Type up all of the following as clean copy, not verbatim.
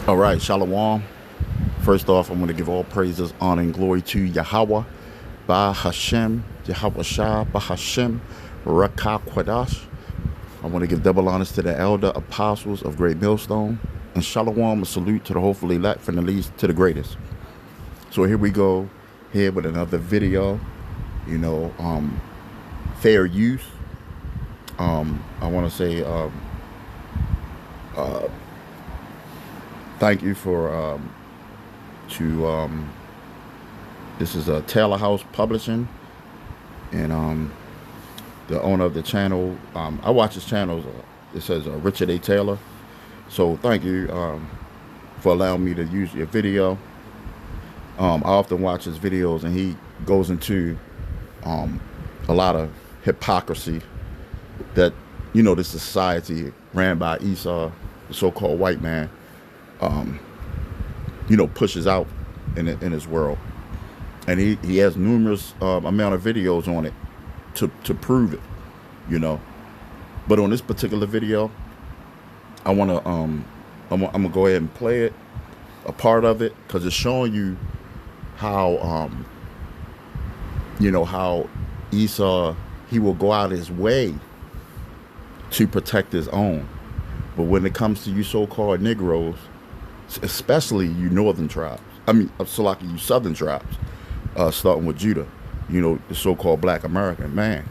All right, Shalom. First off, I'm going to give all praises, honor, and glory to Yahweh, Ba Hashem, Yahweh Shah, Ba Hashem, Rakah Kwadash. I want to give double honors to the elder apostles of Great Millstone, and Shalom, a salute to the hopefully elect from the least to the greatest. So here we go, here with another video, you know, fair use. I want to say thank you for this is Taylor House Publishing, and the owner of the channel. I watch his channel. It says Richard A. Taylor. So thank you for allowing me to use your video. I often watch his videos, and he goes into a lot of hypocrisy that, you know, this society ran by Esau, the so-called white man, you know, pushes out in his world. And he has numerous amount of videos on it to prove it, you know. But on this particular video, I want to I'm gonna go ahead and play it, a part of it, because it's showing you how you know, how Esau, he will go out his way to protect his own. But when it comes to you so-called Negroes, especially you northern tribes, I mean, Salaki, you southern tribes, starting with Judah, you know, the so-called Black American man,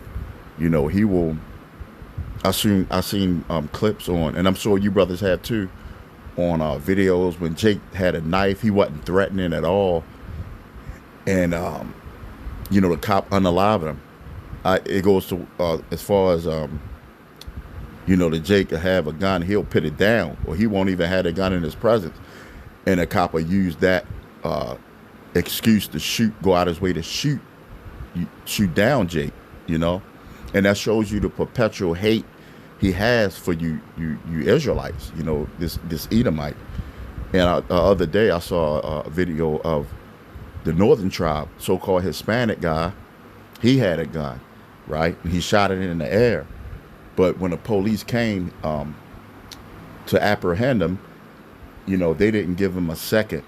you know, he will. I seen clips on, and I'm sure you brothers have too, on videos when Jake had a knife. He wasn't threatening at all, and you know, the cop unalived him. It goes to as far as you know, the Jake will have a gun, he'll put it down, or he won't even have a gun in his presence, and the cop will use that excuse to shoot, go out his way to shoot down Jake, you know. And that shows you the perpetual hate he has for you Israelites, you know, this Edomite. And the other day I saw a video of the northern tribe, so-called Hispanic guy. He had a gun, right? And he shot it in the air. But when the police came to apprehend him, you know, they didn't give him a second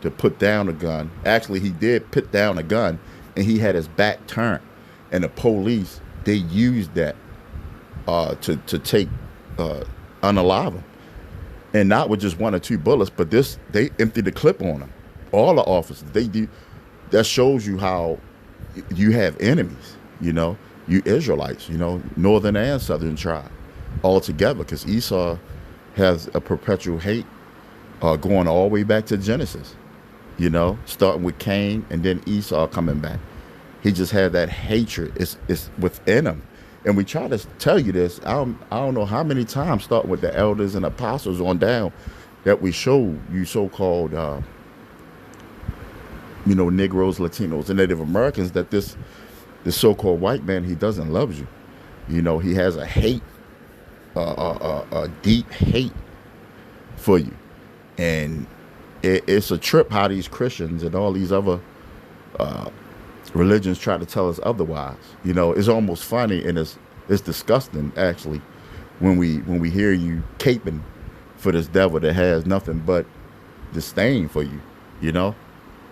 to put down a gun. Actually, he did put down a gun, and he had his back turned. And the police, they used that to take unalive him, and not with just one or two bullets, but they emptied the clip on him. All the officers, they do. That shows you how you have enemies, you know, you Israelites, you know, northern and southern tribe, all together, because Esau has a perpetual hate going all the way back to Genesis, you know, starting with Cain and then Esau coming back. He just had that hatred. It's within him. And we try to tell you this. I don't know how many times, starting with the elders and apostles on down, that we show you so-called, you know, Negroes, Latinos, and Native Americans, that this so-called white man, he doesn't love you. You know, he has a hate, a deep hate for you. And it's a trip how these Christians and all these other religions try to tell us otherwise. You know, it's almost funny, and it's disgusting actually when we hear you caping for this devil that has nothing but disdain for you. You know.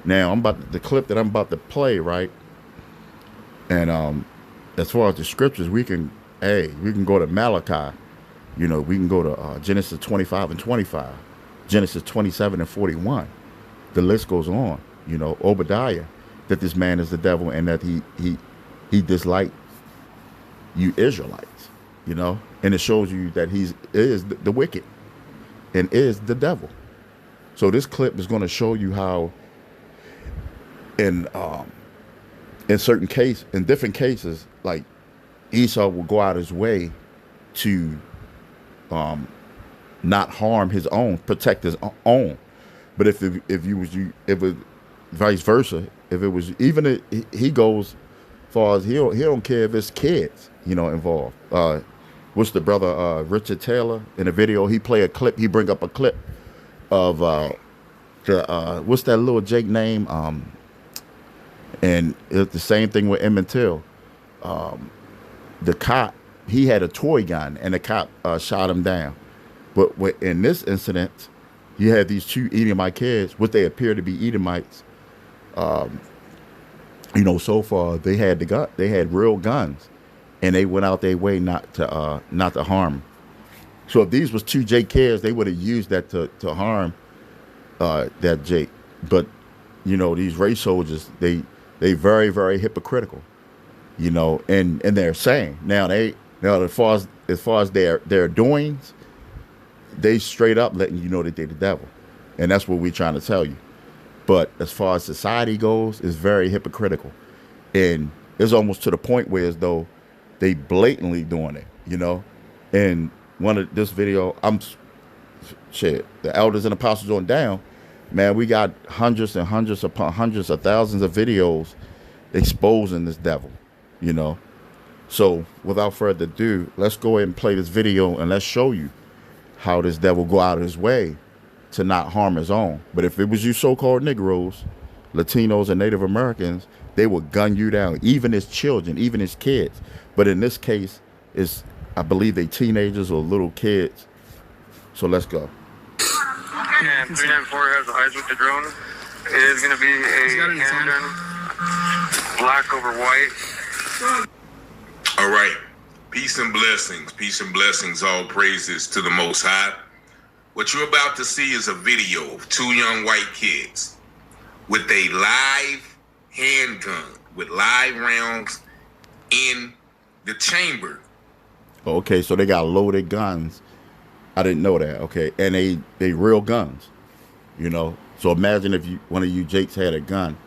Now the clip that I'm about to play, right? And as far as the scriptures, we can go to Malachi. You know, we can go to Genesis 25 and 25, Genesis 27 and 41. The list goes on. You know, Obadiah, that this man is the devil, and that he disliked you Israelites, you know, and it shows you that he is the wicked and is the devil. So this clip is going to show you how in different cases, like Esau will go out his way to not harm his own, protect his own. But if it was vice versa, if it was even he goes far as he don't care if it's kids, you know, involved. What's the brother Richard Taylor in the video? He play a clip. He bring up a clip of what's that little Jake name? And it's the same thing with Emmett Till. The cop, he had a toy gun, and the cop shot him down. But in this incident, you had these two Edomite kids, what they appear to be Edomites. You know, so far they had they had real guns, and they went out their way not to harm. So if these was two Jake kids, they would have used that to harm that Jake. But you know, these race soldiers, they very, very hypocritical. You know, and they're saying now as far as their doings, they straight up letting you know that they're the devil, and that's what we're trying to tell you. But as far as society goes, it's very hypocritical, and it's almost to the point where as though they blatantly doing it, you know. And one of this video, the elders and apostles on down, man, we got hundreds and hundreds upon hundreds of thousands of videos exposing this devil, you know. So without further ado, let's go ahead and play this video and let's show you how this devil go out of his way to not harm his own. But if it was you so-called Negroes, Latinos, and Native Americans, they would gun you down, even as children, even as kids. But in this case, I believe they teenagers or little kids. So let's go. And 394 has the eyes with the drone. It is going to be a Hendon, black over white. All right. Peace and blessings, all praises to the Most High. What you're about to see is a video of two young white kids with a live handgun, with live rounds in the chamber. Okay, so they got loaded guns. I didn't know that. Okay, and they real guns, you know. So imagine if one of you Jakes had a gun.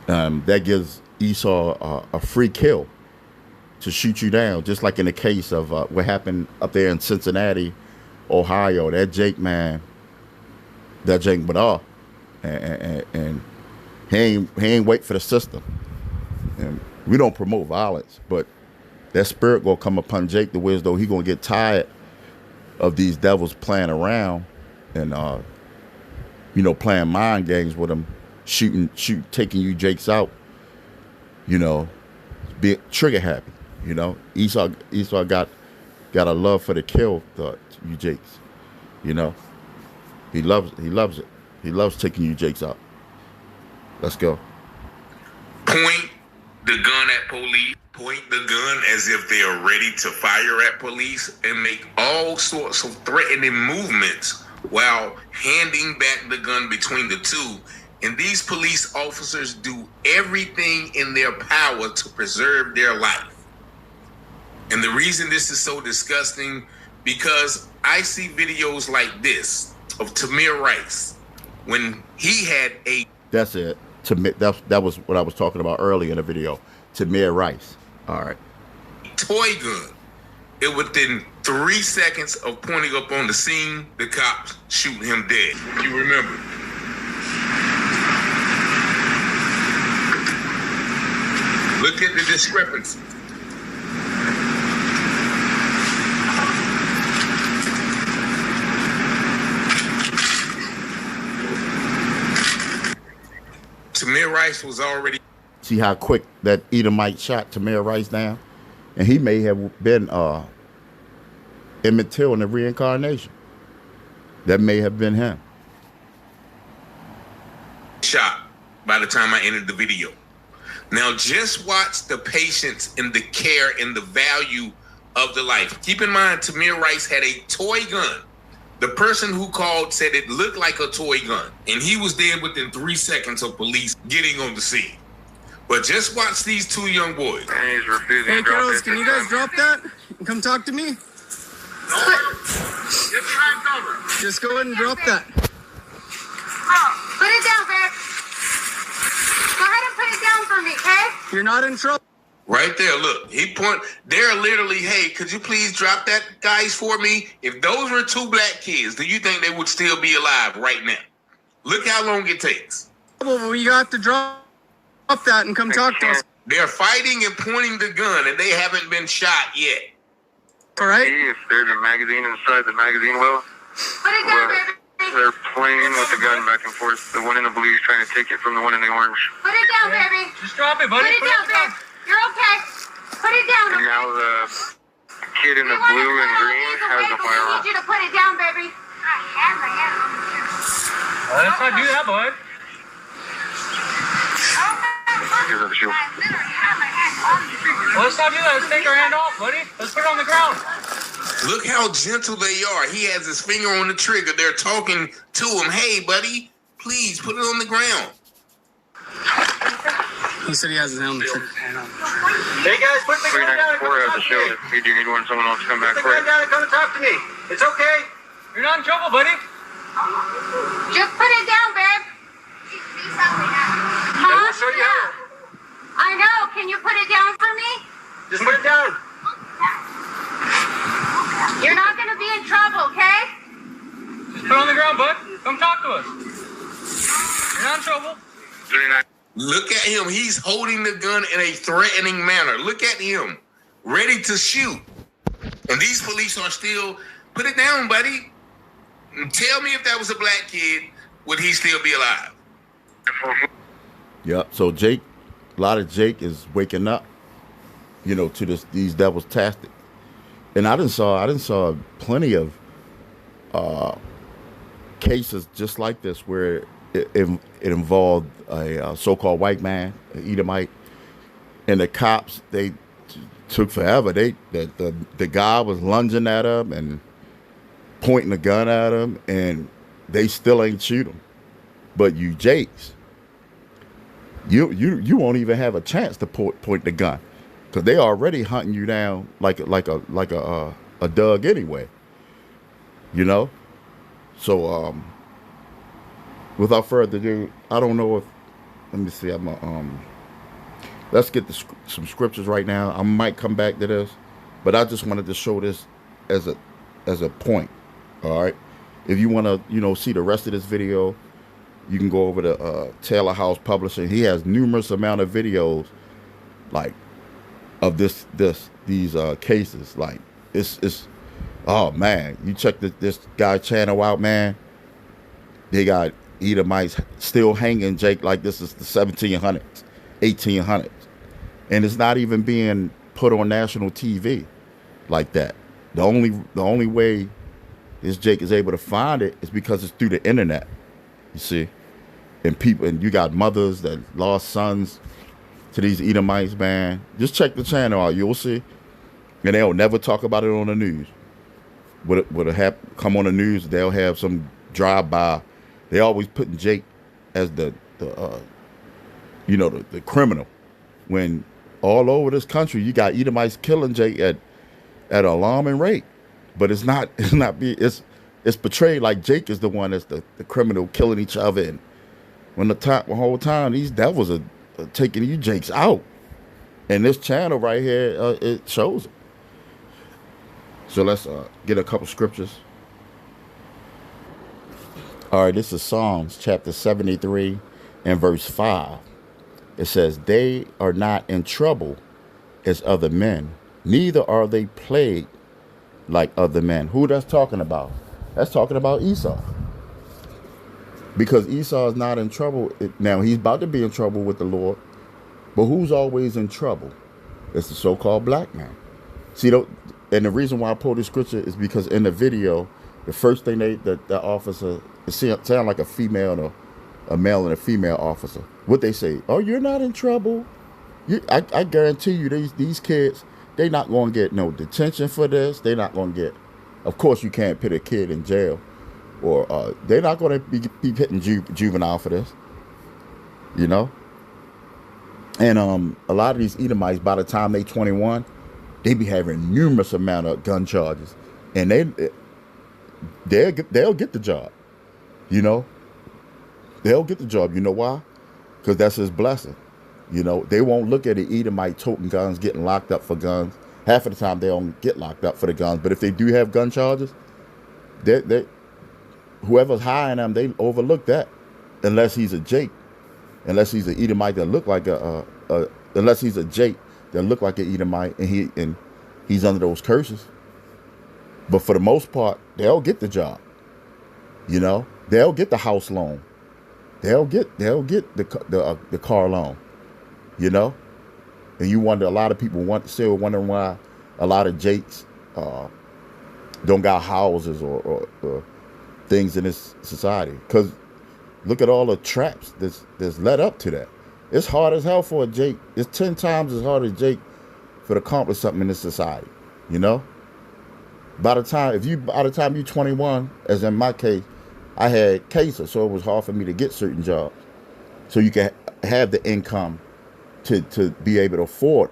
That gives Esau a free kill to shoot you down, just like in the case of what happened up there in Cincinnati, Ohio. That Jake man, that Jake Badal, and he ain't wait for the system. And we don't promote violence, but that spirit gonna come upon Jake the way as though he gonna get tired of these devils playing around and you know, playing mind games with him, taking you Jakes out, you know, be trigger happy. You know, Esau got a love for the kill, you Jakes. You know, he loves it. He loves taking you Jakes out. Let's go. Point the gun at police. Point the gun as if they are ready to fire at police, and make all sorts of threatening movements while handing back the gun between the two. And these police officers do everything in their power to preserve their life. And the reason this is so disgusting, because I see videos like this of Tamir Rice when he had a... That's it. That was what I was talking about earlier in the video. Tamir Rice. All right. Toy gun. And within 3 seconds of pointing up on the scene, the cops shoot him dead. You remember? Look at the discrepancy. Tamir Rice was already... See how quick that Edomite shot Tamir Rice down? And he may have been Emmett Till in the reincarnation. That may have been him. Shot by the time I entered the video. Now just watch the patience and the care and the value of the life. Keep in mind, Tamir Rice had a toy gun. The person who called said it looked like a toy gun, and he was dead within 3 seconds of police getting on the scene. But just watch these two young boys. And he's refusing Hey, to drop girls, it. can you guys drop that? And come talk to me? Get your hands over. Just go ahead and drop that. Put it down, babe. Go ahead and put it down for me, okay? You're not in trouble. Right there, look. They're literally, hey, could you please drop that, guys, for me? If those were two black kids, do you think they would still be alive right now? Look how long it takes. Well, you have to drop that and come talk to us. They're fighting and pointing the gun, and they haven't been shot yet. All right? See if there's a magazine inside the magazine well. Put it down, baby. They're playing with the gun back and forth. The one in the blue is trying to take it from the one in the orange. Put it down, baby. Just drop it, Put buddy. it down, babe. You're okay. Put it down. And now the kid in the blue and green has a I firearm. need you to put it down, baby. I am. Let's not do that, bud. Give her the shoe. Let's not do that. Let's take our hand off, buddy. Let's put it on the ground. Look how gentle they are. He has his finger on the trigger. They're talking to him. Hey, buddy, please put it on the ground. He said he has his hand on the trigger. Hey, guys, put the gun down and come 394 has talk the to show. me. If you need one, someone else come back Put the gun quick. down and come talk to me. It's okay. You're not in trouble, buddy. Just put it down, babe. Huh? we'll show you how. I know. Can you put it down for me? Just put it down. You're not going to be in trouble, okay? Just put it on the ground, bud. Come talk to us. You're not in trouble. 39. Look at him. He's holding the gun in a threatening manner. Look at him, ready to shoot. And these police are still, put it down, buddy. Tell me if that was a black kid, would he still be alive? Yep. So Jake, a lot of Jake is waking up, you know, to these devil's tactics. And I didn't saw plenty of cases just like this where it involved a so-called white man, an Edomite, and the cops, they took forever. The guy was lunging at him and pointing the gun at him, and they still ain't shoot him. But you Jakes, you won't even have a chance to point the gun, because they already hunting you down like a Doug anyway. You know, so without further ado, I don't know if, let me see, let's get some scriptures right now. I might come back to this, but I just wanted to show this as a point. All right, if you want to, you know, see the rest of this video, you can go over to Taylor House Publishing. He has numerous amount of videos, like, of these cases. Like, it's oh man, you check this guy channel out, man. They got Edomites still hanging Jake like this is the 1700s, 1800s, and it's not even being put on national TV like that. The only way this Jake is able to find it is because it's through the internet. You see, and you got mothers that lost sons to these Edomites, man. Just check the channel out, you'll see. And they'll never talk about it on the news. Would it come on the news? They'll have some drive-by. They always putting Jake as the criminal, when all over this country you got Edomites killing Jake at an alarming rate. But it's portrayed like Jake is the one that's the criminal, killing each other, and when the whole time these devils are taking you Jakes out. And this channel right here, it shows it. So let's get a couple scriptures. All right, this is Psalms chapter 73 and verse 5. It says, "They are not in trouble as other men, neither are they plagued like other men." Who that's talking about? That's talking about Esau. Because Esau is not in trouble. Now, he's about to be in trouble with the Lord. But who's always in trouble? It's the so-called black man. See, and the reason why I pulled this scripture is because in the video, the first thing the officer, it sound like a female and a male and a female officer. What they say, "Oh, you're not in trouble." I guarantee you these kids, they not going to get no detention for this. They're not going to get, of course you can't put a kid in jail, or they're not going to be hitting juvenile for this, you know. And a lot of these Edomites, by the time they 21, they be having numerous amount of gun charges, and they'll get the job, you know. They'll get the job. You know why? Because that's his blessing. You know, they won't look at an Edomite toting guns, getting locked up for guns. Half of the time they don't get locked up for the guns, but if they do have gun charges, whoever's hiring them, they overlook that, unless he's a Jake, unless he's an Edomite that look like unless he's a Jake that look like an Edomite, and he's under those curses. But for the most part, they'll get the job. You know, they'll get the house loan. They'll get the car loan. You know, and you wonder, a lot of people still wondering why a lot of Jakes don't got houses or things in this society, because Look at all the traps that's led up to that. It's hard as hell for a Jake. It's 10 times as hard as Jake for to accomplish something in this society. You know? By the time you're 21, as in my case, I had cancer, so it was hard for me to get certain jobs. So you can have the income to be able to afford.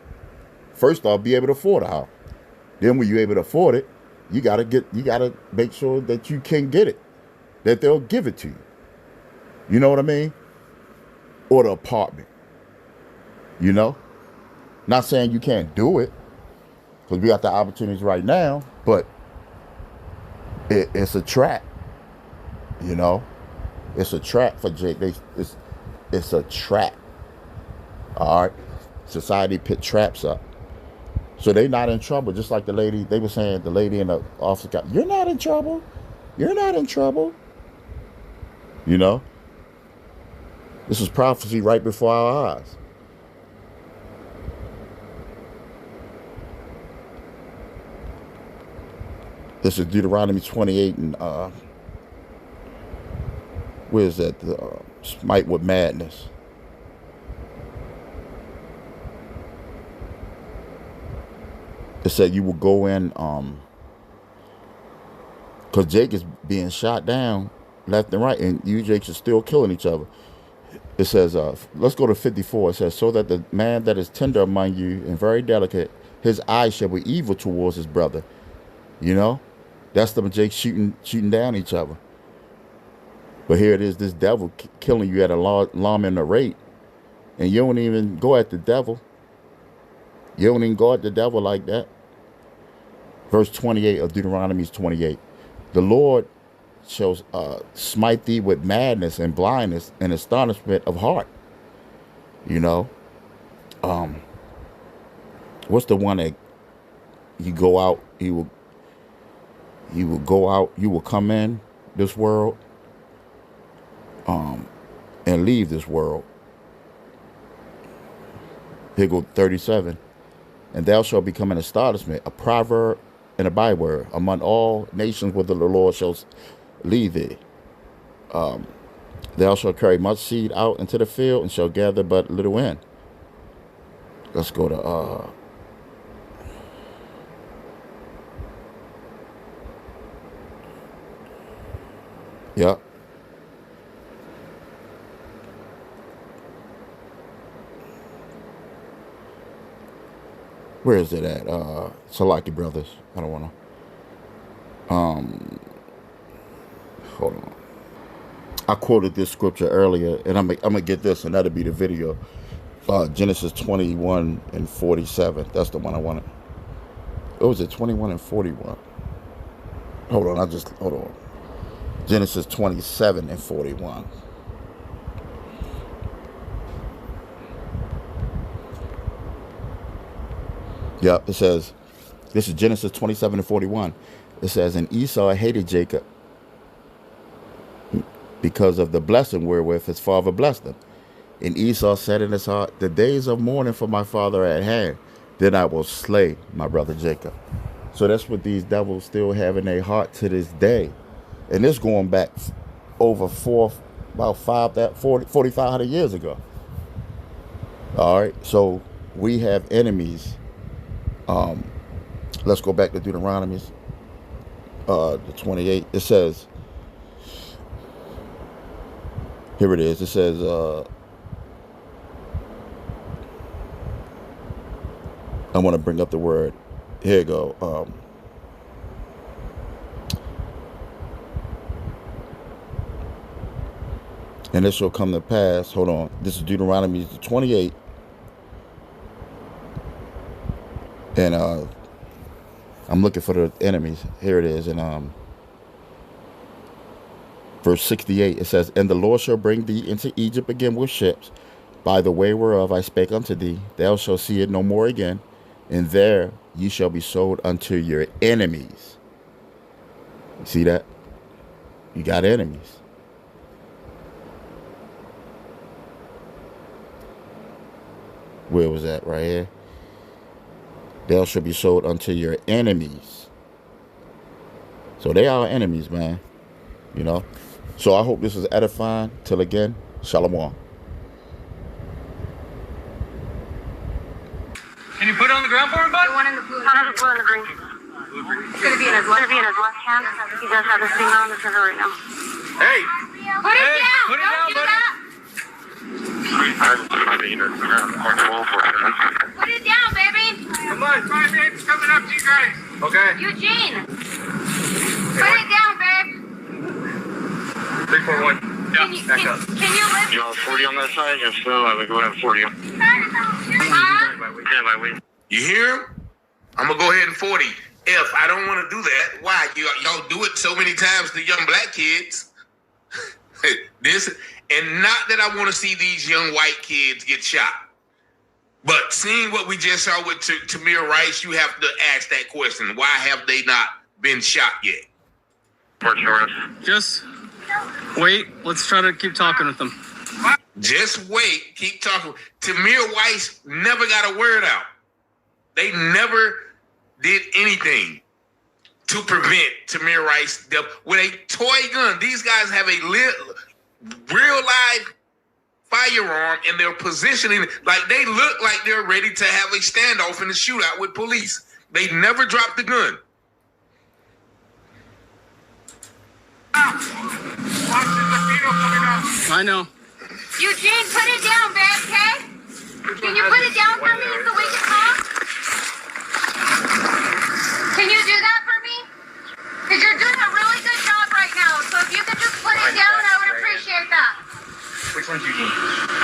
First off, be able to afford a house. Then when you're able to afford it, you gotta make sure that you can get it, that they'll give it to you. You know what I mean? Or the apartment. You know? Not saying you can't do it, because we got the opportunities right now, but it's a trap. You know? It's a trap for Jake. It's a trap. All right? Society put traps up. So they not in trouble, just like the lady, they were saying, the lady in the office got, you're not in trouble. You're not in trouble. You know? This was prophecy right before our eyes. This is Deuteronomy 28 and where is that? Smite with madness. It said you will go in, because Jake is being shot down left and right, and you Jakes are still killing each other. It says, let's go to 54. It says, so that the man that is tender among you and very delicate, his eyes shall be evil towards his brother. You know? That's the Jake shooting down each other. But here it is, this devil killing you at a alarming rate. And you don't even go at the devil. You don't even go at the devil like that. Verse 28 of Deuteronomy 28. The Lord shall smite thee with madness and blindness and astonishment of heart. You know? What's the one that you go out, you will go out, you will come in this world, and leave this world. Here go 37. And thou shalt become an astonishment, a proverb and a byword among all nations whither the Lord shall lead thee. Thou shalt carry much seed out into the field and shall gather but little in. Let's go to yeah. Where is it at? Salaki Brothers. I don't want to. Hold on. I quoted this scripture earlier, and I'm gonna get this, and that'll be the video. Genesis 21 and 47. That's the one I wanted. What was it? 21 and 41. Hold on. Hold on. Genesis 27 and 41. Yep, it says, this is Genesis 27 and 41. It says, and Esau hated Jacob because of the blessing wherewith his father blessed him. And Esau said in his heart, the days of mourning for my father are at hand, then I will slay my brother Jacob. So that's what these devils still have in their heart to this day. And this going back over 4,500 years ago. All right, so we have enemies. Let's go back to Deuteronomy, the 28. It says, here it is. It says, I want to bring up the word. Here you go. And it shall come to pass. Hold on. This is Deuteronomy 28. And I'm looking for the enemies. Here it is. And verse 68, it says, and the Lord shall bring thee into Egypt again with ships, by the way whereof I spake unto thee. Thou shalt see it no more again. And there ye shall be sold unto your enemies. You see that? You got enemies. Where was that? Right here. Thou shall be sold unto your enemies. So they are enemies, man. You know. So I hope this is edifying. Till again, shalom. Can you put it on the ground for him, bud? The one in the blue. On the blue and the green. It's gonna be in his left. It's gonna be in his left hand. He does have his finger on the trigger right now. Hey! Put it Hey, down. put it Don't down, do buddy. that. Put it down, baby. Come on, 5 minutes coming up to you guys. Okay. Eugene. Put it down, babe. 341. Yeah, back up. Can you lift? You want 40 on that side? If so, I would go ahead and 40 him. You hear him? I'm gonna go ahead and 40. If I don't want to do that, why? Y'all do it so many times to young black kids. This, and not that I want to see these young white kids get shot, but seeing what we just saw with Tamir Rice, you have to ask that question: why have they not been shot yet? Just wait. Let's try to keep talking with them. Just wait. Keep talking. Tamir Rice never got a word out. They never did anything to prevent Tamir Rice death with a toy gun. These guys have a real live firearm, and they're positioning like they look like they're ready to have a standoff in the shootout with police. They never dropped the gun. I know. Eugene, put it down, babe, okay? Can you put it down for me so we can talk? Can you do that for me? Because you're doing a really good job right now. So if you could just put it down, I would appreciate that. Which one's Eugene?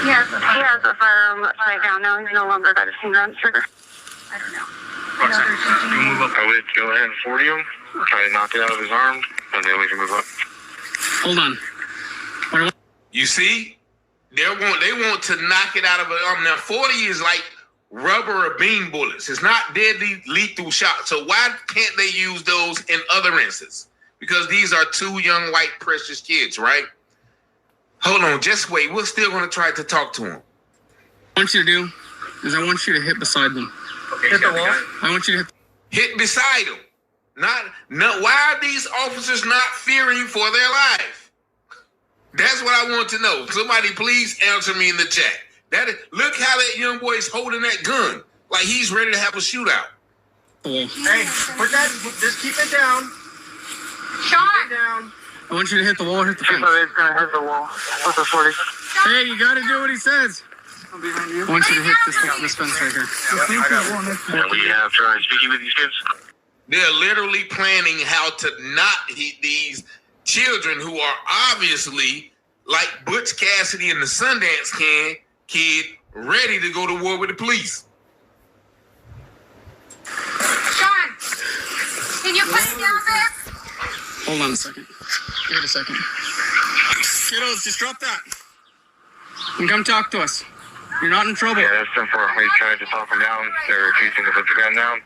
Yes, he has a firearm right now. No, he's no longer got his finger on the trigger. I don't know. Roxanne, you move up. I would go ahead and 40 him, try to knock it out of his arm, and then we can move up. Hold on. You see, they want to knock it out of an arm. Now 40 is like rubber or bean bullets. It's not deadly lethal shot. So why can't they use those in other instances? Because these are two young white precious kids, right? Hold on, just wait. We're still going to try to talk to them. What I want you to do is I want you to hit beside them. Okay, hit the wall. I want you to Hit beside them. Not. Why are these officers not fearing for their life? That's what I want to know. Somebody please answer me in the chat. Look how that young boy is holding that gun. Like he's ready to have a shootout. hit the wall. Hey, put that, just keep it down. Sean! Down. I want you to hit the wall or hit the fence. It's gonna hit the wall. What's the 40? Hey, you gotta do what he says. I want you to hit this fence right here. And we have Charlie speaking with these kids. They're literally planning how to not hit these children who are obviously like Butch Cassidy and the Sundance Kid ready to go to war with the police. Sean! Can you put it down, babe? Hold on a second. Wait a second. Kiddos, just drop that. And come talk to us. You're not in trouble. Yeah, that's 10-4. We tried to talk them down. They're refusing to put the gun down.